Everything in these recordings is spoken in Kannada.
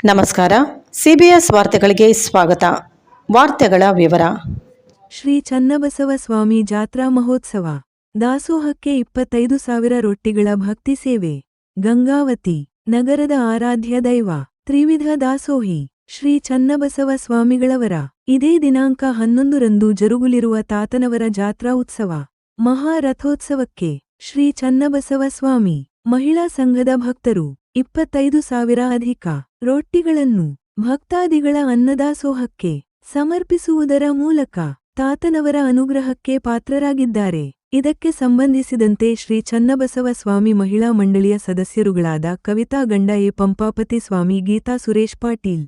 ನಮಸ್ಕಾರ. ಸಿಬಿಎಸ್ ವಾರ್ತೆಗಳಿಗೆ ಸ್ವಾಗತ. ವಾರ್ತೆಗಳ ವಿವರ. ಶ್ರೀ ಚನ್ನಬಸವ ಸ್ವಾಮಿ ಜಾತ್ರಾ ಮಹೋತ್ಸವ. ದಾಸೋಹಕ್ಕೆ 25,000 ರೊಟ್ಟಿಗಳ ಭಕ್ತಿ ಸೇವೆ. ಗಂಗಾವತಿ ನಗರದ ಆರಾಧ್ಯ ದೈವ ತ್ರಿವಿಧ ದಾಸೋಹಿ ಶ್ರೀ ಚನ್ನಬಸವ ಸ್ವಾಮಿಗಳವರ ಇದೇ ದಿನಾಂಕ 11ರಂದು ಜರುಗಲಿರುವ ತಾತನವರ ಜಾತ್ರಾ ಉತ್ಸವ ಮಹಾರಥೋತ್ಸವಕ್ಕೆ ಶ್ರೀ ಚನ್ನಬಸವ ಸ್ವಾಮಿ ಮಹಿಳಾ ಸಂಘದ ಭಕ್ತರು 25,000 ಅಧಿಕ ರೊಟ್ಟಿಗಳನ್ನು ಭಕ್ತಾದಿಗಳ ಅನ್ನದಾಸೋಹಕ್ಕೆ ಸಮರ್ಪಿಸುವುದರ ಮೂಲಕ ತಾತನವರ ಅನುಗ್ರಹಕ್ಕೆ ಪಾತ್ರರಾಗಿದ್ದಾರೆ. ಇದಕ್ಕೆ ಸಂಬಂಧಿಸಿದಂತೆ ಶ್ರೀ ಚನ್ನಬಸವ ಸ್ವಾಮಿ ಮಹಿಳಾ ಮಂಡಳಿಯ ಸದಸ್ಯರುಗಳಾದ ಕವಿತಾ ಗಂಡ ಎ ಪಂಪಾಪತಿ ಸ್ವಾಮಿ, ಗೀತಾ ಸುರೇಶ್ ಪಾಟೀಲ್,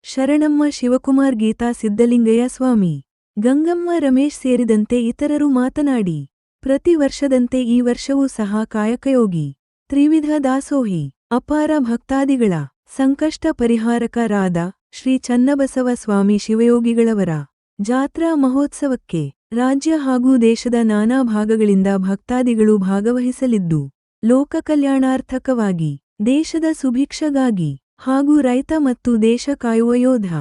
ಶರಣಮ್ಮ ಶಿವಕುಮಾರ್, ಗೀತಾ ಸಿದ್ದಲಿಂಗಯ್ಯ ಸ್ವಾಮಿ, ಗಂಗಮ್ಮ ರಮೇಶ್ ಸೇರಿದಂತೆ ಇತರರು ಮಾತನಾಡಿ, ಪ್ರತಿ ವರ್ಷದಂತೆ ಈ ವರ್ಷವೂ ಸಹ ಕಾಯಕಯೋಗಿ ತ್ರಿವಿಧ ದಾಸೋಹಿ ಅಪಾರ ಭಕ್ತಾದಿಗಳ ಸಂಕಷ್ಟ ಪರಿಹಾರಕರಾದ ಶ್ರೀ ಚನ್ನಬಸವ ಸ್ವಾಮಿ ಶಿವಯೋಗಿಗಳವರ ಜಾತ್ರಾ ಮಹೋತ್ಸವಕ್ಕೆ ರಾಜ್ಯ ಹಾಗೂ ದೇಶದ ನಾನಾ ಭಾಗಗಳಿಂದ ಭಕ್ತಾದಿಗಳು ಭಾಗವಹಿಸಲಿದ್ದು, ಲೋಕ ಕಲ್ಯಾಣಾರ್ಥಕವಾಗಿ, ದೇಶದ ಸುಭಿಕ್ಷಗಾಗಿ ಹಾಗೂ ರೈತ ಮತ್ತು ದೇಶ ಕಾಯುವ ಯೋಧ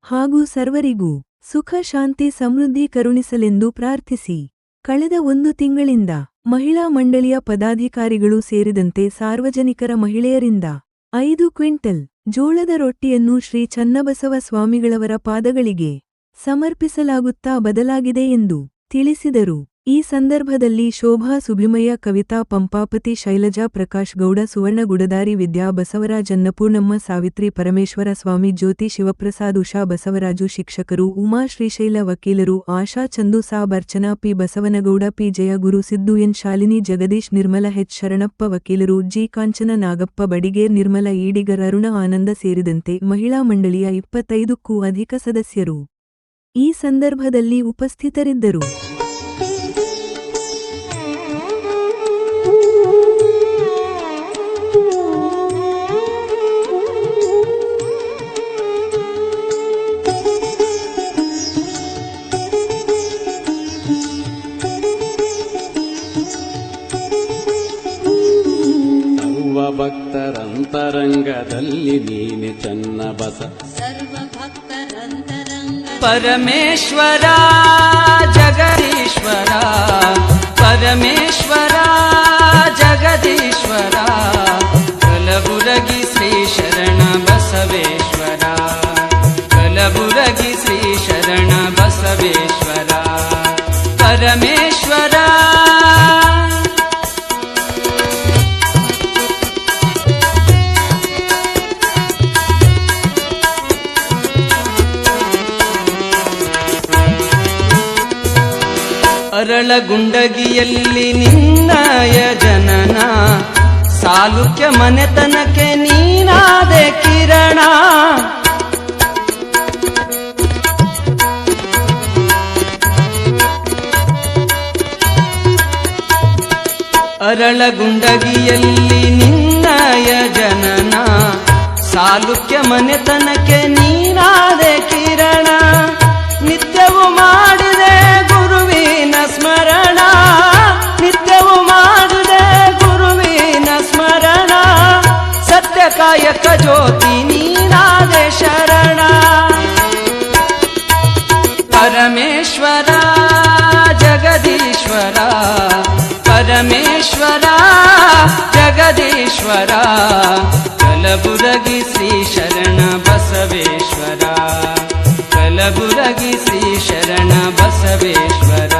ಹಾಗೂ ಸರ್ವರಿಗೂ ಸುಖ ಶಾಂತಿ ಸಮೃದ್ಧಿ ಕರುಣಿಸಲೆಂದು ಪ್ರಾರ್ಥಿಸಿ, ಕಳೆದ 1 ತಿಂಗಳಿಂದ ಮಹಿಳಾ ಮಂಡಳಿಯ ಪದಾಧಿಕಾರಿಗಳು ಸೇರಿದಂತೆ ಸಾರ್ವಜನಿಕರ ಮಹಿಳೆಯರಿಂದ 5 ಕ್ವಿಂಟಲ್ ಜೋಳದ ರೊಟ್ಟಿಯನ್ನು ಶ್ರೀ ಚನ್ನಬಸವ ಸ್ವಾಮಿಗಳವರ ಪಾದಗಳಿಗೆ ಸಮರ್ಪಿಸಲಾಗುತ್ತಾ ಬದಲಾಗಿದೆ ಎಂದು ತಿಳಿಸಿದರು. ಈ ಸಂದರ್ಭದಲ್ಲಿ ಶೋಭಾ ಸುಭಿಮಯ್ಯ, ಕವಿತಾ ಪಂಪಾಪತಿ, ಶೈಲಜಾ ಪ್ರಕಾಶ್ ಗೌಡ, ಸುವರ್ಣ ಗುಡದಾರಿ, ವಿದ್ಯಾ ಬಸವರಾಜ್, ಅನ್ನಪೂರ್ಣಮ್ಮ, ಸಾವಿತ್ರಿ, ಪರಮೇಶ್ವರ ಸ್ವಾಮಿ, ಜ್ಯೋತಿ ಶಿವಪ್ರಸಾದ್, ಉಷಾ ಬಸವರಾಜು, ಶಿಕ್ಷಕರು, ಉಮಾ, ಶ್ರೀಶೈಲ ವಕೀಲರು, Asha, Chandu Sab, Archana P, Basavanagouda P, Jayaguru, Siddu N, Shalini, Jagadish, Nirmala H, Sharanappa ವಕೀಲರು, ಜಿ, ಕಾಂಚನ, ನಾಗಪ್ಪ ಬಡಿಗೇರ್, ನಿರ್ಮಲ ಈಡಿಗರ್, ಅರುಣ ಆನಂದ ಸೇರಿದಂತೆ ಮಹಿಳಾ ಮಂಡಳಿಯ 25ಕ್ಕೂ ಅಧಿಕ ಸದಸ್ಯರು ಈ ಸಂದರ್ಭದಲ್ಲಿ ಉಪಸ್ಥಿತರಿದ್ದರು. ಭಕ್ತರಂತರಂಗದಲ್ಲಿ ನೀನೆ ಚನ್ನಬಸ ಪರಮೇಶ್ವರ ಜಗದೀಶ್ವರ, ಪರಮೇಶ್ವರ ಜಗದೀಶ್ವರ, ಕಲಬುರಗಿ ಶ್ರೀ ಶರಣ ಬಸವೇಶ್ವರ, ಕಲಬುರಗಿ ಶ್ರೀ ಶರಣ ಬಸವೇಶ್ವರ, ಪರಮೇಶ್ವರ ಅರಳಗುಂಡಗಿಯಲ್ಲಿ ನಿನ್ನಯ ಜನನ, ಸಾಲುಕ್ಯ ಮನೆತನಕ್ಕೆ ನೀನಾದೆ ಕಿರಣ, ಅರಳಗುಂಡಗಿಯಲ್ಲಿ ನಿನ್ನಯ ಜನನ, ಸಾಲುಕ್ಯ ಮನೆತನಕ್ಕೆ ನೀನಾದೆ ಕಿರಣ, ನಿತ್ಯವೂ ಮಾಡಿದೆ ಗುರುವಿನ ಸ್ಮರಣ, ನಿತ್ಯವೂ ಮಾಡಿದೆ ಗುರುವಿನ ಸ್ಮರಣ, ಸತ್ಯಕಾಯಕ ಜ್ಯೋತಿ ನೀನಾದೆ ಶರಣ, ಪರಮೇಶ್ವರ ಜಗದೀಶ್ವರ, ಪರಮೇಶ್ವರ ಜಗದೀಶ್ವರ, ಕಲಬುರಗಿ ಶ್ರೀ ಶರಣ ಬಸವೇಶ್ವರ, ಕಲಬುರಗಿ ಶ್ರೀ ಶರಣ ಬಸವೇಶ್ವರ,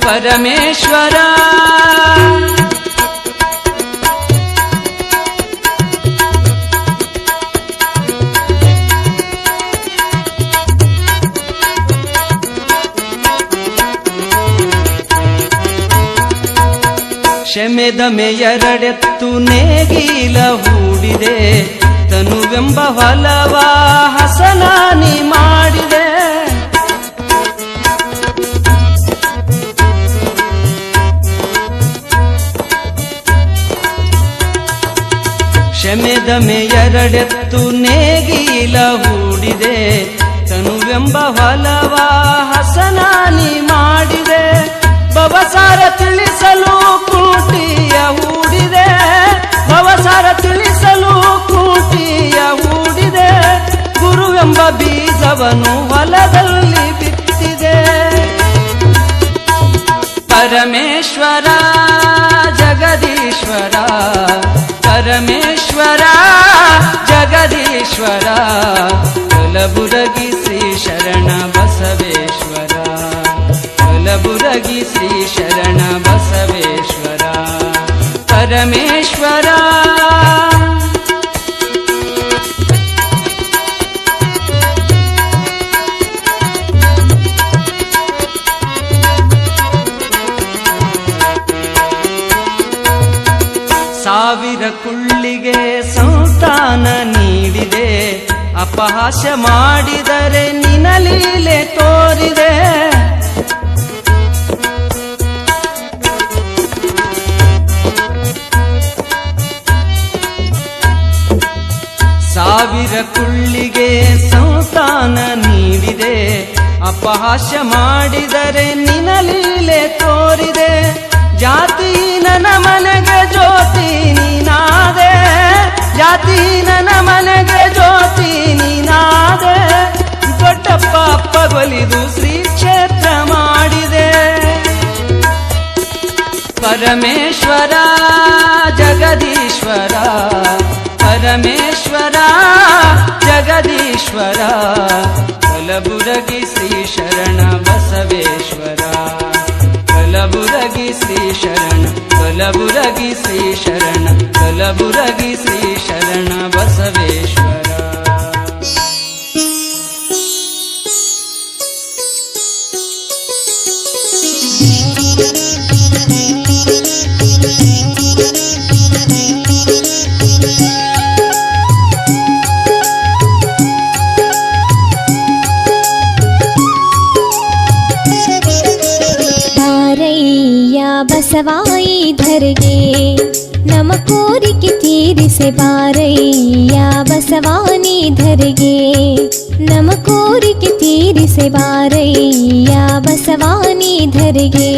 ಪರಮೇಶ್ವರ ಶಮೆದಮೆ ಎರಡೆತ್ತು ನೇಗಿಲ ಹೂಡಿದೆ, ತನುವೆಂಬ ಹೊಲವ ಹಸನಾನಿ ಮಾಡಿದೆ, ಶಮೆದಮೆ ಎರಡೆತ್ತು ನೇಗಿಲ ಹೂಡಿದೆ, ತನುವೆಂಬ ಹೊಲವ ಹಸನಾನಿ ಮಾಡಿದೆ, ಭವಸಾರ ತಿಳಿಸಲು ಕೂಟಿಯ ಹೂಡಿದೆ, ಭವಸಾರ ತಿಳಿಸಲು ಕೂಟಿಯ ಹೂಡಿದೆ, ಬೀಜವನ್ನು ಹೊಲದಲ್ಲಿ ಬಿತ್ತಿದೆ. ಪರಮೇಶ್ವರ ಜಗದೀಶ್ವರ, ಪರಮೇಶ್ವರ ಜಗದೀಶ್ವರ, ಕಲಬುರಗಿ ಶ್ರೀ ಶರಣ ಬಸವೇಶ್ವರ, ಕಲಬುರಗಿ ಶ್ರೀ ಶರಣ ಬಸವೇಶ್ವರ. ಪರಮೇಶ್ವರ ಸಾವಿರ ಕುಳ್ಳಿಗೆ ಸಂತಾನ ನೀಡಿದೆ, ಅಪಹಾಸ್ಯ ಮಾಡಿದರೆ ನಿನ ಲೀಲೆ ತೋರಿದೆ. ಸಾವಿರ ಕುಳ್ಳಿಗೆ ಸಂತಾನ ನೀಡಿದೆ, ಅಪಹಾಸ್ಯ ಮಾಡಿದರೆ ನಿನ ಲೀಲೆ ತೋರಿದೆ. ಜಾತಿ ನನ್ನ ಮನೆಗೆ ಜ್ಯೋತಿ ನೀನಾದೆ, ಜಾತಿ ನನ್ನ ಮನೆಗೆ ಜ್ಯೋತಿ ನೀನಾದೆ. ದೊಡ್ಡಪ್ಪ ಅಪ್ಪಗೊಲಿದು ಶ್ರೀ ಕ್ಷೇತ್ರ ಮಾಡಿದೆ. ಪರಮೇಶ್ವರ ಜಗದೀಶ್ವರ, ಪರಮೇಶ್ವರ ಜಗದೀಶ್ವರ, ಕಲಬುರಗಿ ಶ್ರೀ ಶರಣ ಬಸವೇಶ್ವರ, ಕಲಬುರಗಿ ಶ್ರೀ ಶರಣ, ಕಲಬುರಗಿ ಶ್ರೀ ಶರಣ, ಕಲಬುರಗಿ ಶ್ರೀ ಶರಣ ಬಸವೇಶ್ವರ. ಬಸವಾಯಿ ಧರೆಗೆ ನಮ ಕೋರಿಕೆ ತೀರಿಸೆ ಬಾರಯ್ಯ, ಬಸವಾನಿ ಧರೆಗೆ ನಮ ಕೋರಿಕೆ ತೀರಿಸೆ ಬಾರಯ್ಯ, ಬಸವಾನಿ ಧರೆಗೆ.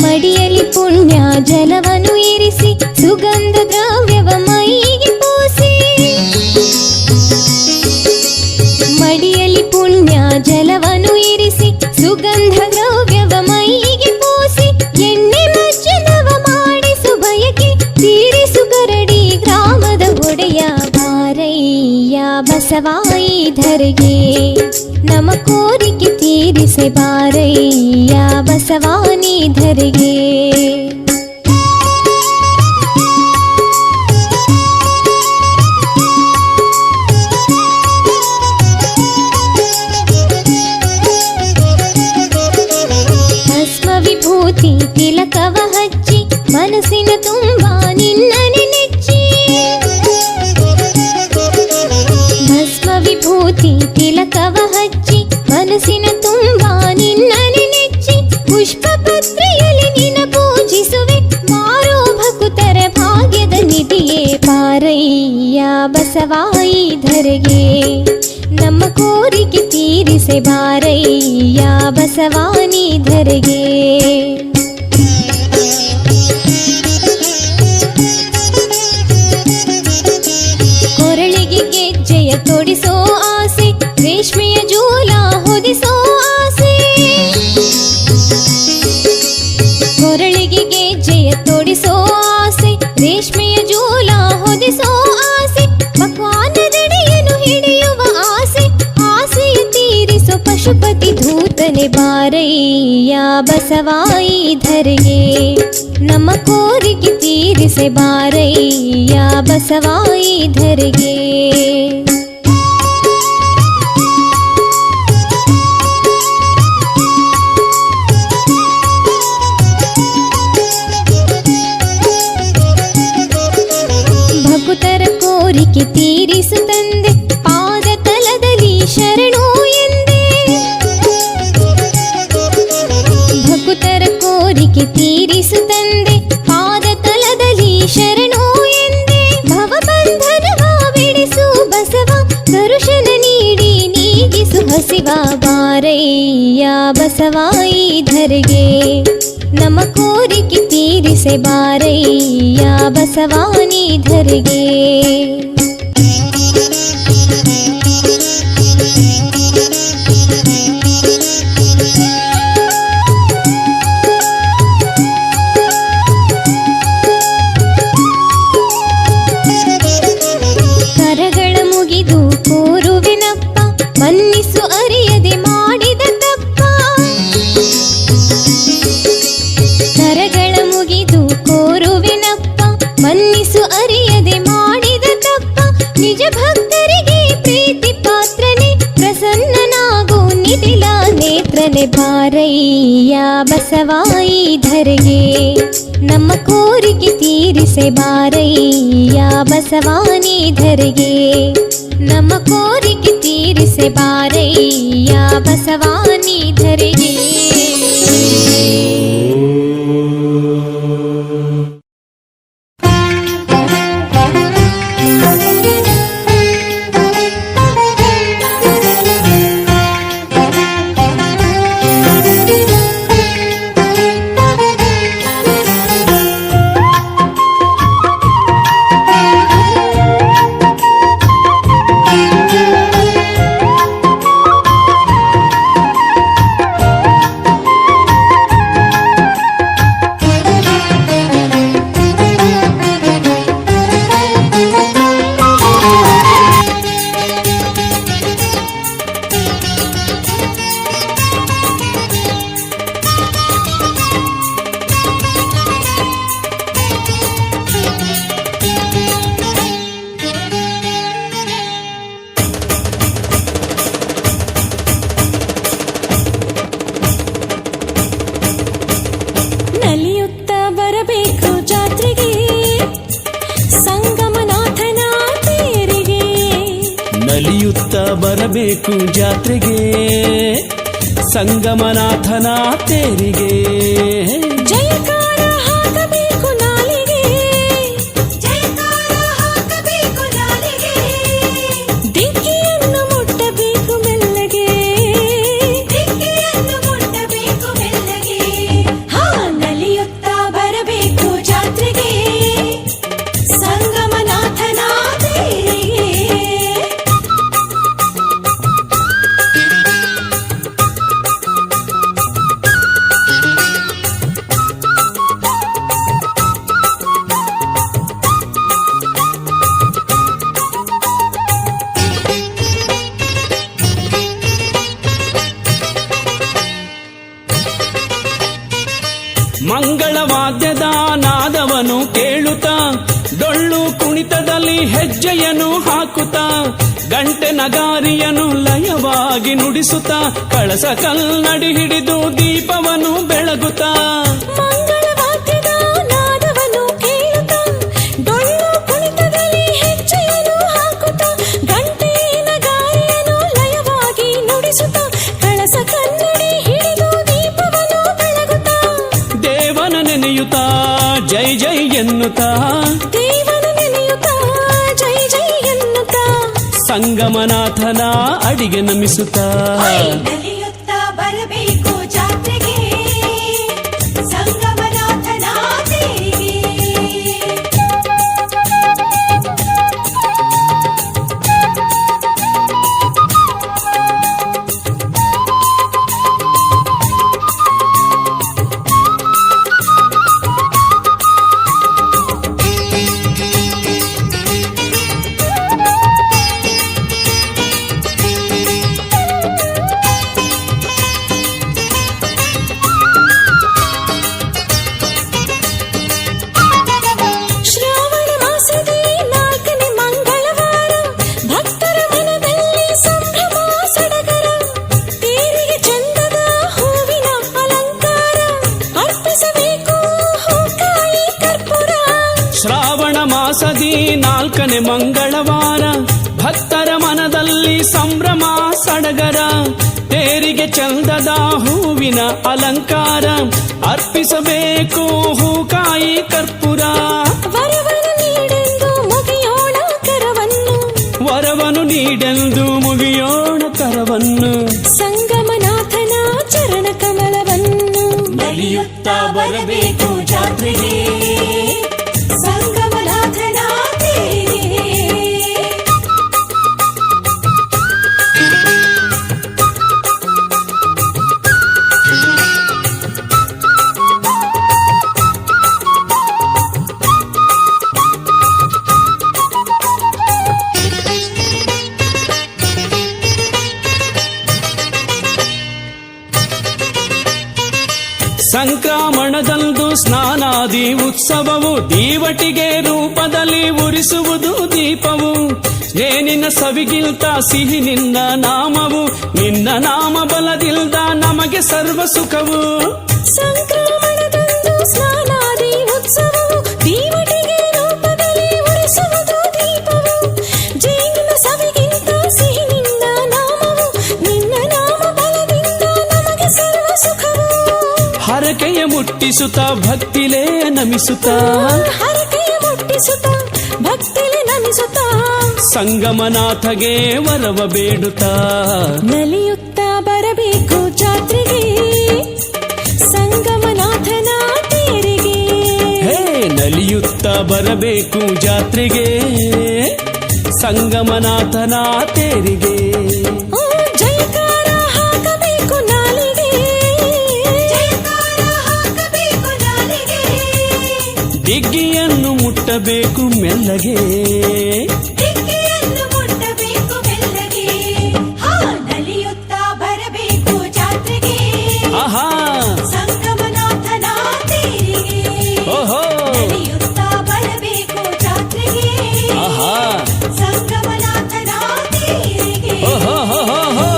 ಮಡಿಯಲ್ಲಿ ಪುಣ್ಯ ಜಲವನ್ನು ಇರಿಸಿ ಸುಗಂಧ ದ್ರವ್ಯವ ಮೈಗೆ ಪೂಸಿ, ಮಡಿಯಲ್ಲಿ ಪುಣ್ಯ ಜಲವನ್ನು ಇರಿಸಿ ಸುಗಂಧ ದ್ರವ್ಯವ ಮೈಗೆ ಪೂಸಿ, ಎಣ್ಣೆ ಮಜ್ಜನವ ಮಾಡಿಸು ಬಯಕೆ ತೀರಿಸು ಕರಡಿ ಗ್ರಾಮದ ಒಡೆಯ ಬಾರಯ್ಯ, ಬಸವಾಯಿ ಧರೆಗೆ ನಮ ಕೋರಿಕೆ ತೀರಿಸೆ ಬಾರಯ್ಯ, ಬಸವಾನಿ ಧರೆಗೆ. ವಿಭೂತಿ ತಿಲಕವ ಹಚ್ಚಿ ಮನಸ್ಸಿನ ತುಂಬ ನಿನ್ನನೆ ನೆಚ್ಚಿ, ಭಸ್ಮ ವಿಭೂತಿ ತಿಲಕವ ಹಚ್ಚಿ ಮನಸ್ಸಿನ ತುಂಬ ನಿನ್ನನೆ ನೆಚ್ಚಿ, ಪುಷ್ಪ ಪತ್ರೆಯಲ್ಲಿ ನಿನ್ನ ಪೂಜಿಸುವೆ ಮಾರೋ ಭಕುತರ ಭಾಗ್ಯದ ನಿಧಿಯೇ ಬಾರಯ್ಯ, ಬಸವಾಯಿ ಧರೆಗೆ ನಮ್ಮ ಕೋರಿಕೆ ತೀರಿಸೆ ಬಾರಯ್ಯ, ಬಸವಾನಿ ಧರೆಗೆ. ಕೊರಳಿಗೆ ಗೆಜ್ಜೆಯ ತೊಡಿಸೋ ಆಸೆ, ರೇಷ್ಮೆಯ ಜೂಲ ಹೊದಿಸೋ ಆಸೆ, ಕೊರಳಿಗೆ ಗೆಜ್ಜೆಯ ತೊಡಿಸೋ ಆಸೆ, ರೇಷ್ಮೆಯ ಜೂಲ ಹೊದಿಸೋ ಆಸೆ, ಪಕ್ವಾನದಡಿಯನ್ನು ಹಿಡಿಯುವ ಆಸೆ, ಆಸೆಯ ತೀರಿಸೋ ಪಶುಪತಿ ಧೂತನೆ ಬಾರಯ್ಯ, ಬಸವಾಯಿ ಧರೆಗೆ ನಮ್ಮ ಕೋರಿಕೆ ತೀರಿಸೆ ಬಾರಯ್ಯ, ಬಸವಾಯಿ ಧರೆಗೆ. ಭಕುತರ ಕೋರಿಕೆ ತೀರಿಸು ತಂದೆ, ಪಾದ ತಲದಲ್ಲಿ ಶರಣು ಎಂದೆ, ಭಕುತರ ಕೋರಿಕೆ ತೀರಿಸು ತಂದೆ, ಪಾದ ತಲದಲ್ಲಿ ಶರಣು ಎಂದೆ, ಭವಬಂಧನವ ಬಿಡಿಸು ಬಸವ, ದರ್ಶನ ನೀಡಿ ನೀಗಿಸು ಹಸಿವ ಬಾರಯ್ಯ, ಬಸವಾಯಿ ಧರೆಗೆ ನಮ್ಮ ಕೋರಿಕೆ ತೀರಿಸೆ ಬಾರಯ್ಯ ಬಸವಾನಿ ಧರೆಗೆ. ಕರಗಳ ಮುಗಿದು ಕೋರುವೆನಪ್ಪ ಮನ್ನಿಸು ಅರಿಯದೆ ಮಾಡಿದ ತಪ್ಪ. ಕರಗಳ ಮುಗಿದು ಕೋರುವೆನಪ್ಪ ಮನ್ನಿಸು ಅರಿಯದೆ ಮಾಡಿದ ತಪ್ಪ. ನಿಜ ಭಕ್ತರಿಗೆ ಪ್ರೀತಿ ಪಾತ್ರನೆ ಪ್ರಸನ್ನನಾಗು ನಿಧಿಲ ನೇತ್ರನೆ ಬಾರಯ್ಯ ಬಸವಾಯಿ ಧರೆಗೆ. ನಮ್ಮ ಕೋರಿಕೆ ತೀರಿಸೆ ಬಾರಯ್ಯ ಬಸವಾನಿ ಧರೆಗೆ. ನಮ್ಮ ಕೋರಿಕೆ ತೀರಿಸೆ ಬಾರಯ್ಯ ಬಸವಾನಿ ಧರೆಗೆ. ನಲಿಯುತ್ತ ಬರಬೇಕು ಜಾತ್ರೆಗೆ ಸಂಗಮನಾಥನ ತೇರಿಗೆ. ನಲಿಯುತ್ತ ಬರಬೇಕು ಜಾತ್ರೆಗೆ ಸಂಗಮನಾಥನ ತೇರಿಗೆ. ಜಯಕಾರ ಹಾಕಬೇಕು ನಾಲಿಗೆ, ಜಯಕಾರ ಹಾಕಬೇಕು ನಾಲಿಗೆ. ದಿಕ್ಕಿಯನ್ನು ಮುಟ್ಟಬೇಕು ಮೆಲ್ಲಗೆ, ದಿಕ್ಕಿಯನ್ನು ಮುಟ್ಟಬೇಕು ಮೆಲ್ಲಗೆ. ಹಾ ನಲಿಯುತ್ತ ಬರಬೇಕು ಜಾತ್ರೆಗೆ ಸಂಗಮನಾಥನ ತೇರಿಗೆ. ಮಂಗಳವಾದ್ಯದ ನಾದವನು ಕೇಳುತ್ತಾ ಡೊಳ್ಳು ಕುಣಿತದಲ್ಲಿ ಹೆಜ್ಜೆಯನ್ನು ಹಾಕುತ್ತಾ ಗಂಟೆ ನಗಾರಿಯನ್ನು ಲಯವಾಗಿ ನುಡಿಸುತ್ತಾ ಕಳಸ ಕನ್ನಡಿ ಹಿಡಿದು ದೀಪವನ್ನು ಬೆಳಗುತ್ತಾ. ಮಂಗಳವಾದ್ಯದ ನಾದವನ್ನು ಕೇಳುತ್ತಾ ಡೊಳ್ಳು ಕುಣಿತದಲ್ಲಿ ಹೆಜ್ಜೆಯನ್ನು ಹಾಕುತ್ತಾ ಗಂಟೆ ನಗಾರಿಯನ್ನು ಲಯವಾಗಿ ನುಡಿಸುತ್ತಾ ಕಳಸ ಕನ್ನಡಿ ಹಿಡಿದು ದೀಪವನ್ನು ಬೆಳಗುತ್ತಾ. ದೇವನ ನೆನೆಯುತ್ತಾ ಜೈ ಜೈ ಎನ್ನುತ್ತಾ, ದೇವನ ನೆನೆಯುತ್ತಾ ಜೈ ಜೈ ಎನ್ನುತ್ತಾ. ಸಂಗಮನಾಥನ ಅಡಿಗೆ ನಮಿಸುತ್ತಾ. ನಲಿಯುತ್ತ ಬರಬೇಕು ಜಾತ್ರೆಗೆ ಸಂಗಮನಾಥನ ತೇರಿಗೆ. ಶ್ರಾವಣ ಮಾಸದ ನಾಲ್ಕನೇ ಮಂಗಳವಾರ ಭಕ್ತರ ಮನದಲ್ಲಿ ಸಂಭ್ರಮ ಸಡಗರ. ತೇರಿಗೆ ಚಂದದ ಹೂವಿನ ಅಲಂಕಾರ ಅರ್ಪಿಸಬೇಕು ಹೂಕಾಯಿ ಕರ್ಪೂರ. ಶ್ರಾವಣ ಮಾಸದಿ ನಾಲ್ಕನೇ ಮಂಗಳವಾರ ಭಕ್ತರ ಮನದಲ್ಲಿ ಸಂಭ್ರಮ ಸಡಗರ. ತೇರಿಗೆ ಚಂದದ ಹೂವಿನ ಅಲಂಕಾರ ಅರ್ಪಿಸಬೇಕು ಹೂಕಾಯಿ ಕರ್ಪೂರ. ವರವನ್ನು ನೀಡೆಂದು ಮುಗಿಯೋಣ ಕರವನ್ನು, ವರವನ್ನು ನೀಡೆಂದು ಮುಗಿಯೋಣ ಕರವನ್ನು. ಸಂಗಮನಾಥನ ಚರಣ ಕಮಲವನ್ನು ನಲಿಯುತ್ತಾ ಬರಬೇಕು ಜಾತ್ರೆಗೆ ಸಂಗಮನಾಥನ ತೇರಿಗೆ. ಸಂಕ್ರಮಣದಂದು ಸ್ನಾನಾದಿ ಉತ್ಸವವು ದೀವಟಿಗೆ ರೂಪದಲ್ಲಿ ಉರಿಸುವುದು ದೀಪವು. ಏನಿನ ಸವಿಗಿಲ್ತ ಸಿಹಿ ನಿನ್ನ ನಾಮವು, ನಿನ್ನ ನಾಮ ಬಲದಿಲ್ದ ನಮಗೆ ಸರ್ವ ಸುಖವು. ಸಂಕ್ರಮಣದಂದು ಸ್ನಾನಾದಿ ಉತ್ಸವವು ದೀವಟಿಗೆ ರೂಪದಲ್ಲಿ ಉರಿಸುವುದು ದೀಪವು. ಜೇನಿನ ಸವಿಗಿಂತ ಸಿಹಿ ನಿನ್ನ ನಾಮವು, ನಿನ್ನ ನಾಮ ಬಲದಿಂದ ನಮಗೆ ಸರ್ವ ಸುಖವು. ಹರಕೆಯ ಮುಟ್ಟಿಸುತ್ತ ಭಕ್ತಿಲೇ ನಮಿಸುತ್ತ, ಹರಕೆಯ ಮುಟ್ಟಿಸುತ್ತ ಭಕ್ತಿಲಿ ನಮಿಸುತ್ತ, ಸಂಗಮನಾಥಗೆ ವರವ ಬೇಡುತ್ತ. ನಲಿಯುತ್ತಾ ಬರಬೇಕು ಜಾತ್ರೆಗೆ ಸಂಗಮನಾಥನ ತೇರಿಗೆ. ಹೇ ನಲಿಯುತ್ತ ಬರಬೇಕು ಜಾತ್ರೆಗೆ ಸಂಗಮನಾಥನ ತೇರಿಗೆ. ಓ ಜಯಕಾರ ಹಾಕಬೇಕು ನಾಲಿಗೆ, ಜಯಕಾರ ಹಾಕಬೇಕು ನಾಲಿಗೆ. ದಿಗ್ಗಿಯನ್ನು ಮುಟ್ಟಬೇಕು ಮೆಲ್ಲಗೆ, ದಿಕ್ಕಿಯನ್ನು ಮುಟ್ಟಬೇಕು ಮೆಲ್ಲಗೆ. ಹಾ ನಲಿಯುತ್ತಾ ಬರಬೇಕು ಜಾತ್ರೆಗೆ ಆಹಾ ಸಂಗಮನಾಥನ ತೇರಿಗೆ. ಓಹೋ ನಲಿಯುತ್ತಾ ಬರಬೇಕು ಜಾತ್ರೆಗೆ ಆಹಾ ಸಂಗಮನಾಥನ ತೇರಿಗೆ. ಓಹೋ ಹೋ ಹೋ ಹೋ.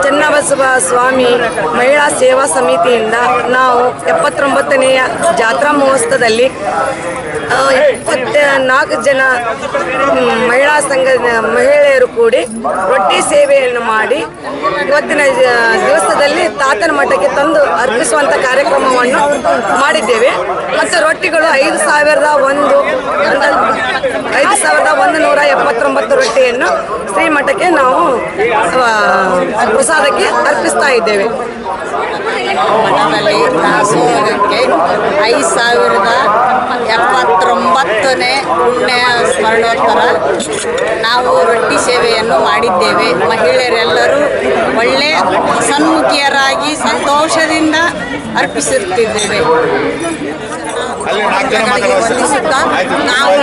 ಚನ್ನಬಸವ ಸ್ವಾಮಿ ಮಹಿಳಾ ಸೇವಾ ಸಮಿತಿಯಿಂದ ನಾವು 79ನೆಯ ಜಾತ್ರಾ ಮಹೋತ್ಸವದಲ್ಲಿ 24 ಜನ ಮಹಿಳಾ ಸಂಘದ ಮಹಿಳೆಯರು ಕೂಡಿ ರೊಟ್ಟಿ ಸೇವೆಯನ್ನು ಮಾಡಿ ಇವತ್ತಿನ ದಿವಸದಲ್ಲಿ ತಾತನ ಮಠಕ್ಕೆ ತಂದು ಅರ್ಪಿಸುವಂಥ ಕಾರ್ಯಕ್ರಮವನ್ನು ಮಾಡಿದ್ದೇವೆ. ಮತ್ತು ರೊಟ್ಟಿಗಳು 5,179 ರೊಟ್ಟಿಯನ್ನು ಶ್ರೀಮಠಕ್ಕೆ ನಾವು ಪ್ರಸಾದಕ್ಕೆ ಅರ್ಪಿಸ್ತಾ ಇದ್ದೇವೆ. ಮಠದಲ್ಲಿ ದಾಸೋಹಕ್ಕೆ 5,079ನೇ ಪುಣ್ಯ ಸ್ಮರಣೋತ್ತರ ನಾವು ರೊಟ್ಟಿ ಸೇವೆಯನ್ನು ಮಾಡಿದ್ದೇವೆ. ಮಹಿಳೆಯರೆಲ್ಲರೂ ಒಳ್ಳೆ ಸನ್ಮುಖಿಯರಾಗಿ ಸಂತೋಷದಿಂದ ಅರ್ಪಿಸುತ್ತಿದ್ದೇವೆ. ವಂದಿಸುತ್ತಾ ನಾವು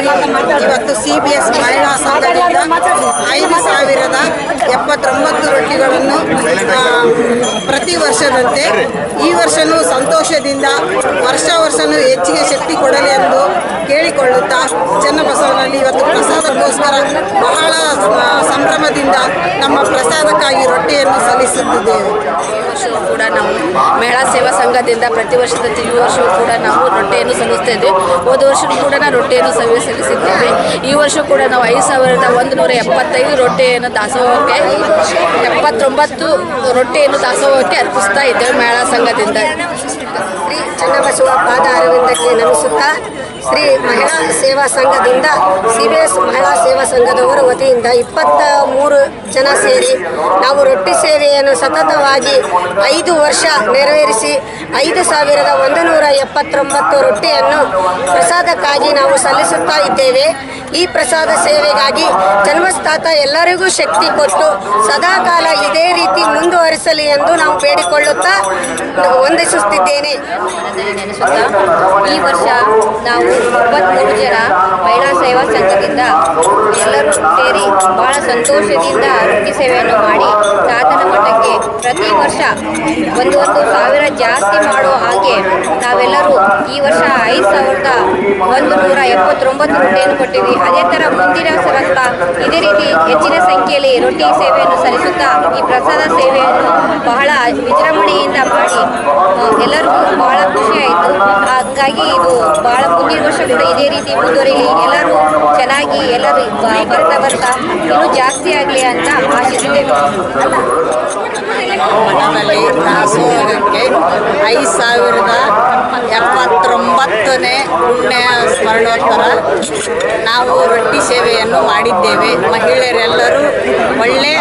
ಇವತ್ತು CBS ಮಹಿಳಾ ಸಂಘದಿಂದ 5,079 ರೊಟ್ಟಿಗಳನ್ನು ಪ್ರತಿ ವರ್ಷದಂತೆ ಈ ವರ್ಷನೂ ಸಂತೋಷದಿಂದ ವರ್ಷನೂ ಹೆಚ್ಚಿಗೆ ಶಕ್ತಿ ಕೊಡಲಿ ಎಂದು ಕೇಳಿಕೊಳ್ಳುತ್ತಾ ಚನ್ನಬಸವನಲ್ಲಿ ಇವತ್ತು ಪ್ರಸಾದಕ್ಕೋಸ್ಕರ ಬಹಳ ಸಂಭ್ರಮದಿಂದ ನಮ್ಮ ಪ್ರಸಾದಕ್ಕಾಗಿ ರೊಟ್ಟಿಯನ್ನು ಸಲ್ಲಿಸುತ್ತಿದ್ದೇವೆ. ಕೂಡ ನಾವು ಮಹಿಳಾ ಸೇವಾ ಸಂಘದಿಂದ ಪ್ರತಿ ವರ್ಷದಂತೆ ಈ ವರ್ಷವೂ ಕೂಡ ನಾವು ರೊಟ್ಟಿಯನ್ನು ಸಲ್ಲಿಸ್ತಾ ಇದ್ದೇವೆ. ಹೋದ ವರ್ಷವೂ ಕೂಡ ನಾವು ರೊಟ್ಟಿಯನ್ನು ಸಲ್ಲಿಸಿದ್ದೇವೆ. ಈ ವರ್ಷ ಕೂಡ ನಾವು 5,175 ರೊಟ್ಟಿಯನ್ನು ದಾಸೋಹಕ್ಕೆ 79 ರೊಟ್ಟಿಯನ್ನು ದಾಸೋಹಕ್ಕೆ ಅರ್ಪಿಸ್ತಾ ಇದ್ದೇವೆ ಮಹಿಳಾ ಸಂಘದಿಂದ. ಶ್ರೀ ಚನ್ನಬಸವ ಪಾದ ಅರವಿಂದಕ್ಕೆ ನಮಿಸುತ್ತಾ ಶ್ರೀ ಮಹಿಳಾ ಸೇವಾ ಸಂಘದಿಂದ CBS ಮಹಿಳಾ ಸೇವಾ ಸಂಘದವರ ವತಿಯಿಂದ 23 ಜನ ಸೇರಿ ನಾವು ರೊಟ್ಟಿ ಸೇವೆಯನ್ನು ಸತತವಾಗಿ 5 ವರ್ಷ ನೆರವೇರಿಸಿ 5,179 ರೊಟ್ಟಿಯನ್ನು ಪ್ರಸಾದಕ್ಕಾಗಿ ನಾವು ಸಲ್ಲಿಸುತ್ತಾ ಇದ್ದೇವೆ. ಈ ಪ್ರಸಾದ ಸೇವೆಗಾಗಿ ಜನ್ಮಸ್ಥಾತ ಎಲ್ಲರಿಗೂ ಶಕ್ತಿ ಕೊಟ್ಟು ಸದಾಕಾಲ ಇದೇ ರೀತಿ ಮುಂದುವರಿಸಲಿ ಎಂದು ನಾವು ಬೇಡಿಕೊಳ್ಳುತ್ತಾ ವಂದಿಸುತ್ತಿದ್ದೇನೆ. ನೆನೆಸುತ್ತಾ ಈ ವರ್ಷ ನಾವು 23 ಜನ ಮಹಿಳಾ ಸೇವಾ ಸಂಘದಿಂದ ಎಲ್ಲರೂ ಸೇರಿ ಬಹಳ ಸಂತೋಷದಿಂದ ರೊಟ್ಟಿ ಸೇವೆಯನ್ನು ಮಾಡಿ ತಾತನ ಮಠಕ್ಕೆ ಪ್ರತಿ ವರ್ಷ 1,000 ಜಾಸ್ತಿ ಮಾಡೋ ಹಾಗೆ ನಾವೆಲ್ಲರೂ ಈ ವರ್ಷ 5,179 ರೊಟ್ಟಿಯನ್ನು ಕೊಟ್ಟಿವಿ. ಅದೇ ಥರ ಮುಂದಿನ ಸಲ ಕೂಡ ಇದೇ ರೀತಿ ಹೆಚ್ಚಿನ ಸಂಖ್ಯೆಯಲ್ಲಿ ರೊಟ್ಟಿ ಸೇವೆಯನ್ನು ಸಲ್ಲಿಸುತ್ತಾ ಈ ಪ್ರಸಾದ ಸೇವೆಯನ್ನು ಬಹಳ ವಿಜೃಂಭಣೆಯಿಂದ ಮಾಡಿ ಎಲ್ಲರಿಗೂ ಬಹಳ ಖುಷಿ ಆಯಿತು. ಹಾಗಾಗಿ ಇದು ಬಹಳ ಮುಂದಿನ ವರ್ಷ ಕೂಡ ಇದೇ ರೀತಿ ಮುಂದುವರಿಲಿ, ಎಲ್ಲರೂ ಚೆನ್ನಾಗಿ ಎಲ್ಲರೂ ಬರ್ತಾ ಇನ್ನೂ ಜಾಸ್ತಿ ಆಗಲಿ ಅಂತ ಆಶಿಸುತ್ತೇವೆ. ಮಠದಲ್ಲಿ ದಾಸೋಹಕ್ಕೆ 5,079ನೇ ಪುಣ್ಯ ಸ್ಮರಣೋತ್ತರ ನಾವು ರೊಟ್ಟಿ ಸೇವೆಯನ್ನು ಮಾಡಿದ್ದೇವೆ. ಮಹಿಳೆಯರೆಲ್ಲರೂ ಒಳ್ಳೆಯ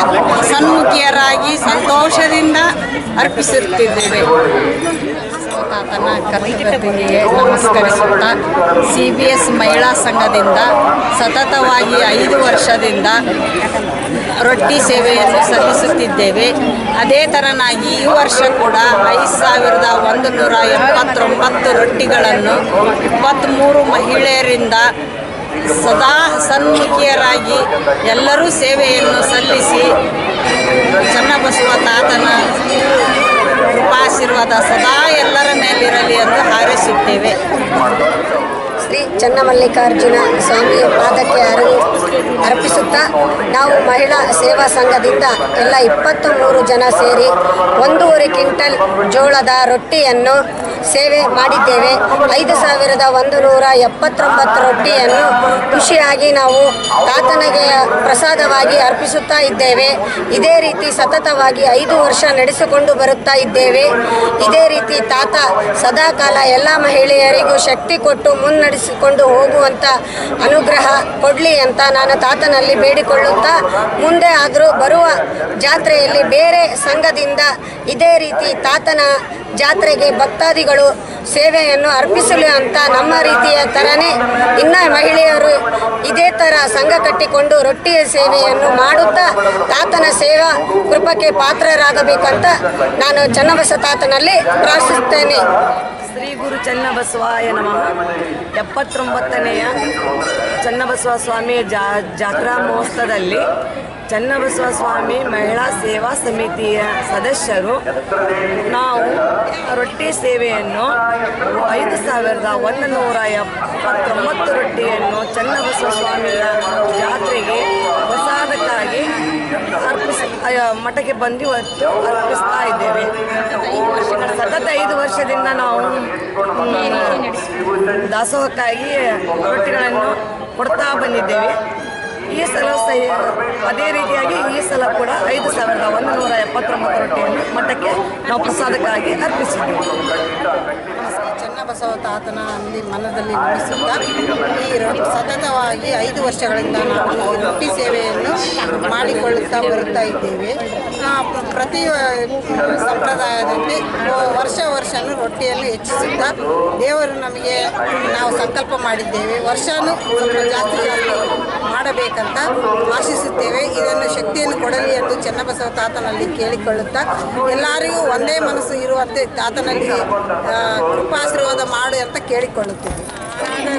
ಸನ್ಮುಖಿಯರಾಗಿ ಸಂತೋಷದಿಂದ ಅರ್ಪಿಸುತ್ತಿದ್ದೇವೆ. ತಾತನ ಕರ್ತವ್ಯಕ್ಕೆ ನಮಸ್ಕರಿಸುತ್ತಾ CBS ಮಹಿಳಾ ಸಂಘದಿಂದ ಸತತವಾಗಿ 5 ವರ್ಷದಿಂದ ರೊಟ್ಟಿ ಸೇವೆಯನ್ನು ಸಲ್ಲಿಸುತ್ತಿದ್ದೇವೆ. ಅದೇ ಥರನಾಗಿ ಈ ವರ್ಷ ಕೂಡ 5,179 ರೊಟ್ಟಿಗಳನ್ನು 23 ಮಹಿಳೆಯರಿಂದ ಸದಾ ಸನ್ಮುಖಿಯರಾಗಿ ಎಲ್ಲರೂ ಸೇವೆಯನ್ನು ಸಲ್ಲಿಸಿ ಚನ್ನಬಸವ ತಾತನ ಕೃಪಾಶೀರ್ವಾದ ಸದಾ ಎಲ್ಲರ ಮೇಲಿರಲಿ ಎಂದು ಹಾರೈಸುತ್ತೇವೆ. ಶ್ರೀ ಚನ್ನಮಲ್ಲಿಕಾರ್ಜುನ ಸ್ವಾಮಿಯ ಪಾದಕ್ಕೆ ಅರ್ಪಿಸುತ್ತಾ ನಾವು ಮಹಿಳಾ ಸೇವಾ ಸಂಘದಿಂದ ಎಲ್ಲ 23 ಜನ ಸೇರಿ 1.5 ಕ್ವಿಂಟಲ್ ಜೋಳದ ರೊಟ್ಟಿಯನ್ನು ಸೇವೆ ಮಾಡಿದ್ದೇವೆ. 5,179 ರೊಟ್ಟಿಯನ್ನು ಖುಷಿಯಾಗಿ ನಾವು ತಾತನಿಗೆ ಪ್ರಸಾದವಾಗಿ ಅರ್ಪಿಸುತ್ತಾ ಇದ್ದೇವೆ. ಇದೇ ರೀತಿ ಸತತವಾಗಿ 5 ವರ್ಷ ನಡೆಸಿಕೊಂಡು ಬರುತ್ತಾ ಇದ್ದೇವೆ. ಇದೇ ರೀತಿ ತಾತ ಸದಾಕಾಲ ಎಲ್ಲ ಮಹಿಳೆಯರಿಗೂ ಶಕ್ತಿ ಕೊಟ್ಟು ಮುನ್ನಡೆಸಿಕೊಂಡು ಹೋಗುವಂಥ ಅನುಗ್ರಹ ಕೊಡಲಿ ಅಂತ ನಾನು ತಾತನಲ್ಲಿ ಬೇಡಿಕೊಳ್ಳುತ್ತಾ, ಮುಂದೆ ಆದರೂ ಬರುವ ಜಾತ್ರೆಯಲ್ಲಿ ಬೇರೆ ಸಂಘದಿಂದ ಇದೇ ರೀತಿ ತಾತನ ಜಾತ್ರೆಗೆ ಭಕ್ತಾದಿಗಳು ಸೇವೆಯನ್ನು ಅರ್ಪಿಸಲಿ ಅಂತ ನಮ್ಮ ರೀತಿಯ ಥರನೇ ಇನ್ನು ಮಹಿಳೆಯರು ಇದೇ ಥರ ಸಂಘ ಕಟ್ಟಿಕೊಂಡು ರೊಟ್ಟಿಯ ಸೇವೆಯನ್ನು ಮಾಡುತ್ತಾ ತಾತನ ಸೇವಾ ಕೃಪಕ್ಕೆ ಪಾತ್ರರಾಗಬೇಕಂತ ನಾನು ಚನ್ನಬಸವ ತಾತನಲ್ಲಿ ಪ್ರಾರ್ಥಿಸುತ್ತೇನೆ. ಶ್ರೀ ಗುರು ಚನ್ನಬಸವಾಯ ನಮಃ. 79ನೆಯ ಚನ್ನಬಸವ ಸ್ವಾಮಿ ಜಾತ್ರಾ ಮಹೋತ್ಸವದಲ್ಲಿ ಚನ್ನಬಸವ ಸ್ವಾಮಿ ಮಹಿಳಾ ಸೇವಾ ಸಮಿತಿಯ ಸದಸ್ಯರು ನಾವು ರೊಟ್ಟಿ ಸೇವೆಯನ್ನು 5,179 ರೊಟ್ಟಿಯನ್ನು ಚನ್ನಬಸವ ಸ್ವಾಮಿಯ ಜಾತ್ರೆಗೆ ಪ್ರಸಾದಕ್ಕಾಗಿ ಮಠಕ್ಕೆ ಬಂದು ಇವತ್ತು ಅರ್ಪಿಸ್ತಾ ಇದ್ದೇವೆ. ಸತತ 5 ವರ್ಷದಿಂದ ನಾವು ದಾಸೋಹಕ್ಕಾಗಿ ರೊಟ್ಟಿಗಳನ್ನು ಕೊಡ್ತಾ ಬಂದಿದ್ದೇವೆ. ಈ ಸಲ ಅದೇ ರೀತಿಯಾಗಿ ಈ ಸಲ ಕೂಡ 5,179 ರೊಟ್ಟಿಯನ್ನು ಮಠಕ್ಕೆ ನಾವು ಪ್ರಸಾದಕ್ಕಾಗಿ ಅರ್ಪಿಸಿದ್ದೇವೆ. ಚನ್ನಬಸವ ತಾತನ ಮನದಲ್ಲಿ ನಮಿಸುತ್ತಾ ಈ ಸತತವಾಗಿ 5 ವರ್ಷಗಳಿಂದ ನಾವು ಈ ರೊಟ್ಟಿ ಸೇವೆಯನ್ನು ಮಾಡಿಕೊಳ್ಳುತ್ತಾ ಬರುತ್ತಾ ಇದ್ದೇವೆ. ಪ್ರತಿ ಸಂಪ್ರದಾಯದಂತೆ ವರ್ಷನೂ ರೊಟ್ಟಿಯನ್ನು ಹೆಚ್ಚಿಸುತ್ತಾ ದೇವರು ನಮಗೆ ನಾವು ಸಂಕಲ್ಪ ಮಾಡಿದ್ದೇವೆ. ವರ್ಷನೂ ಸ್ವಲ್ಪ ಜಾಸ್ತಿ ಮಾಡಬೇಕಂತ ಆಶಿಸುತ್ತೇವೆ. ಇದನ್ನು ಶಕ್ತಿಯನ್ನು ಕೊಡಲಿ ಎಂದು ಚನ್ನಬಸವ ತಾತನಲ್ಲಿ ಕೇಳಿಕೊಳ್ಳುತ್ತಾ ಎಲ್ಲರಿಗೂ ಒಂದೇ ಮನಸ್ಸು ಇರುವಂತೆ ತಾತನಲ್ಲಿ ಕೃಪಾಶೀರ್ವಾದ ಮಾಡು ಅಂತ ಕೇಳಿಕೊಳ್ಳುತ್ತೇವೆ.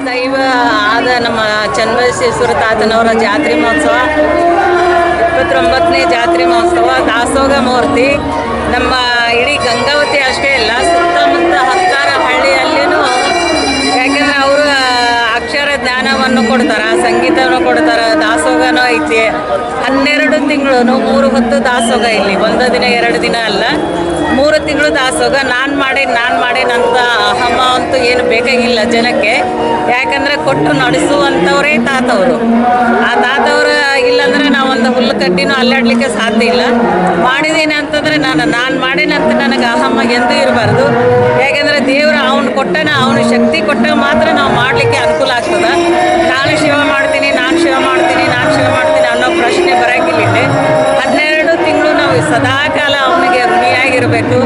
ದೈವ ಆದ ನಮ್ಮ ಚನ್ನಬಸವೇಶ್ವರ ತಾತನವರ ಜಾತ್ರೆ ಮಹೋತ್ಸವ 29ನೇ ಜಾತ್ರೆ ಮಹೋತ್ಸವ ದಾಸೋಹ ಮೂರ್ತಿ ನಮ್ಮ ಇಡೀ ಗಂಗಾವತಿ ಅಷ್ಟೇ ಅಲ್ಲ, ಸುತ್ತಮುತ್ತ 10 ಹಳ್ಳಿಯಲ್ಲಿನೂ, ಯಾಕೆಂದರೆ ಅವರು ಅಕ್ಷರ ಜ್ಞಾನವನ್ನು ಕೊಡ್ತಾರೆ, ಸಂಗೀತವನ್ನು ಕೊಡ್ತಾರೆ, ದಾಸೋಹನೂ ಐತಿ. 12 ತಿಂಗಳು 3 ಹೊತ್ತು ದಾಸೋಹ ಇಲ್ಲಿ, 1 ದಿನ 2 ದಿನ ಅಲ್ಲ, 3 ತಿಂಗಳು ದಾಸೋಹ. ನಾನು ಮಾಡೇನಂತ ಅಹಮ ಅಂತೂ ಏನು ಬೇಕಾಗಿಲ್ಲ ಜನಕ್ಕೆ, ಯಾಕಂದರೆ ಕೊಟ್ಟು ನಡೆಸುವಂಥವರೇ ತಾತವರು. ಆ ತಾತವರ ಇಲ್ಲಾಂದ್ರೆ ನಾವೊಂದು ಹುಲ್ಲು ಕಡ್ಡಿನೂ ಅಲ್ಲಾಡಲಿಕ್ಕೆ ಸಾಧ್ಯ ಇಲ್ಲ. ಮಾಡಿದ್ದೀನಿ ಅಂತಂದರೆ ನಾನು ಮಾಡೇನಂತ ನನಗೆ ಅಹಮ್ಮ ಎಂದೂ ಇರಬಾರ್ದು. ಯಾಕೆಂದರೆ ದೇವರು ಅವನು ಕೊಟ್ಟನ, ಅವನು ಶಕ್ತಿ ಕೊಟ್ಟಾಗ ಮಾತ್ರ ನಾವು ಮಾಡಲಿಕ್ಕೆ ಅನುಕೂಲ ಆಗ್ತದೆ. ನಾನು ಸೇವೆ ಮಾಡ್ತೀನಿ, ನಾನು ಸೇವೆ ಮಾಡ್ತೀನಿ, ನಾನು ಸೇವೆ ಮಾಡ್ತೀನಿ ಅನ್ನೋ ಪ್ರಶ್ನೆ ಬರೋಂಗಿಲ್ಲಿದೆ. 12 ತಿಂಗಳು ನಾವು ಸದಾಕಾಲ ಅವನಿಗೆ ಋಣಿಯಾಗಿರಬೇಕು.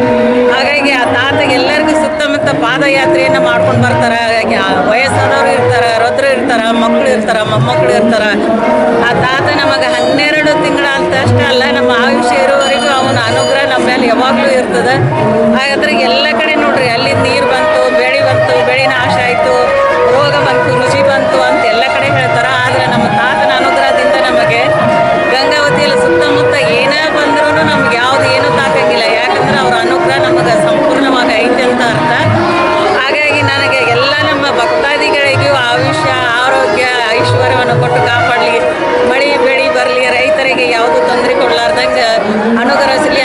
ಹಾಗಾಗಿ ಆ ತಾತ ಎಲ್ಲರಿಗೂ ಸುತ್ತಮುತ್ತ ಪಾದಯಾತ್ರೆಯನ್ನು ಮಾಡ್ಕೊಂಡು ಬರ್ತಾರೆ. ವಯಸ್ಸಾದವರು ಇರ್ತಾರೆ, ವೃದ್ಧರು ಇರ್ತಾರೆ, ಮಕ್ಕಳು ಇರ್ತಾರೆ, ಮೊಮ್ಮಕ್ಕಳು ಇರ್ತಾರೆ. ಆ ತಾತ ನಮಗೆ 12 ತಿಂಗಳ ಅಂತ ಅಷ್ಟೇ ಅಲ್ಲ, ನಮ್ಮ ಆಯುಷ್ಯ ಇರುವವರೆಗೂ ಅವನ ಅನುಗ್ರಹ ನಮ್ಮ ಮೇಲೆ ಯಾವಾಗಲೂ ಇರ್ತದೆ. ಹಾಗಾದ್ರೆ ಎಲ್ಲ ಕಡೆ ನೋಡ್ರಿ, ಅಲ್ಲಿ ನೀರು ಬಂತು, ಬೆಳೆ ನಾಶ ಆಯಿತು, ರೋಗ ಬಂತು, ರುಚಿ ಬಂತು ಅಂತ ಎಲ್ಲ ಕಡೆ ಹೇಳ್ತಾರೆ. ಆದರೆ ನಮ್ಮ ತಾತನ ಅನುಗ್ರಹದಿಂದ ನಮಗೆ ಗಂಗಾವತಿಯಲ್ಲಿ ಸುತ್ತಮುತ್ತ ಏನೇ ಬಂದ್ರೂ ನಮ್ಗೆ ಯಾವುದು ಏನೂ ತಾಕಂಗಿಲ್ಲ. ಯಾಕಂದ್ರೆ ಅವ್ರ ಅನುಗ್ರಹ ನಮಗೆ ಸಂಪೂರ್ಣವಾಗಿ ಐತೆ ಅಂತ ಅರ್ಥ. ಹಾಗಾಗಿ ನನಗೆ ಎಲ್ಲ ನಮ್ಮ ಭಕ್ತಾದಿಗಳಿಗೂ ಆಯುಷ್ಯ, ಆರೋಗ್ಯ, ಐಶ್ವರ್ಯವನ್ನು ಕೊಟ್ಟು ಕಾಪಾಡಲಿ, ಮಳೆ ಬೆಳೆ ಬರಲಿ, ರೈತರಿಗೆ ಯಾವುದೂ ತೊಂದರೆ ಕೊಡಲಾರ್ದಂಗೆ ಅನುಗ್ರಹಿಸಲಿ